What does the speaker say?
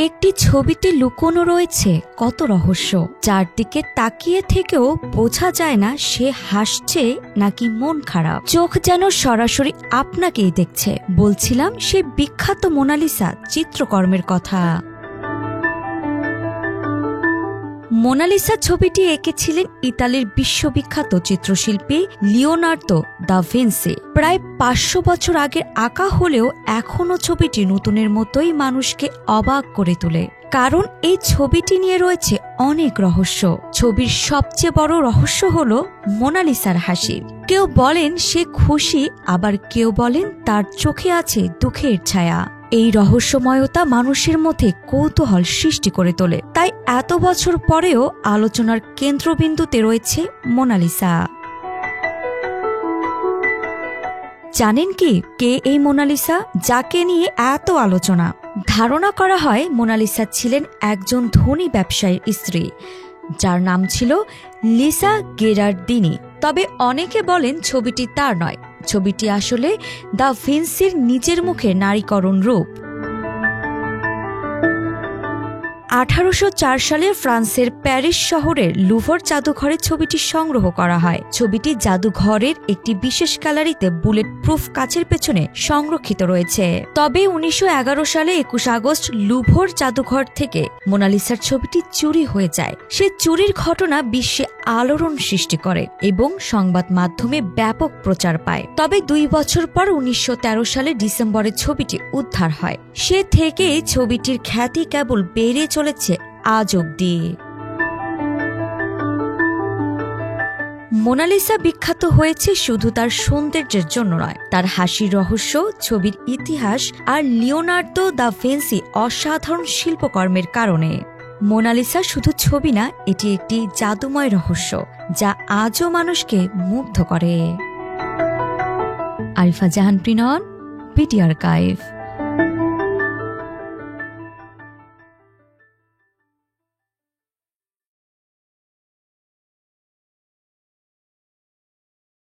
একটি ছবিতে লুকোনো রয়েছে কত রহস্য, যার দিকে তাকিয়ে থেকেও বোঝা যায় না সে হাসছে নাকি মন খারাপ। চোখ যেন সরাসরি আপনাকেই দেখছে। বলছিলাম সে বিখ্যাত মোনালিসা চিত্রকর্মের কথা। মোনালিসা ছবিটি এঁকেছিলেন ইতালির বিশ্ববিখ্যাত চিত্রশিল্পী লিওনার্দো দা ভিঞ্চি। প্রায় 500 বছর আগের আঁকা হলেও এখনও ছবিটি নতুনের মতোই মানুষকে অবাক করে তোলে। কারণ এই ছবিটি নিয়ে রয়েছে অনেক রহস্য। ছবির সবচেয়ে বড় রহস্য হল মোনালিসার হাসি। কেউ বলেন সে খুশি, আবার কেউ বলেন তার চোখে আছে দুঃখের ছায়া। এই রহস্যময়তা মানুষের মধ্যে কৌতূহল সৃষ্টি করে তোলে। তাই এত বছর পরেও আলোচনার কেন্দ্রবিন্দুতে রয়েছে মোনালিসা। জানেন কি কে এই মোনালিসা, যাকে নিয়ে এত আলোচনা? ধারণা করা হয় মোনালিসা ছিলেন একজন ধনী ব্যবসায়ীর স্ত্রী, যার নাম ছিল লিসা গেরার্দিনি। তবে অনেকে বলেন ছবিটি তার নয়, ছবিটি আসলে দা ভিঞ্চির নিজের মুখে নারীকরণ রূপ। 1804 সালে ফ্রান্সের প্যারিস শহরের লুভর জাদুঘরে ছবিটি সংগ্রহ করা হয়। ছবিটি জাদুঘরের একটি বিশেষ গ্যালারিতে বুলেট প্রুফ কাচের পেছনে সংরক্ষিত রয়েছে। তবে 1911 সালে 21 আগস্ট লুভর জাদুঘর থেকে মোনালিসার ছবিটি চুরি হয়ে যায়। সে চুরির ঘটনা বিশ্বে আলোড়ন সৃষ্টি করে এবং সংবাদ মাধ্যমে ব্যাপক প্রচার পায়। তবে 2 বছর পর 1913 সালে ডিসেম্বরে ছবিটি উদ্ধার হয়। সে থেকে ছবিটির খ্যাতি কেবল বেড়ে চলেছে আজ অব্দি। মোনালিসা বিখ্যাত হয়েছে শুধু তার সৌন্দর্যের জন্য নয়, তার হাসির রহস্য, ছবির ইতিহাস আর লিওনার্দো দা ভিঞ্চি অসাধারণ শিল্পকর্মের কারণে। মোনালিসা শুধু ছবি না, এটি একটি জাদুময় রহস্য যা আজও মানুষকে মুগ্ধ করে। আরিফা জাহান প্রিনন, বিডি আর্কাইভ।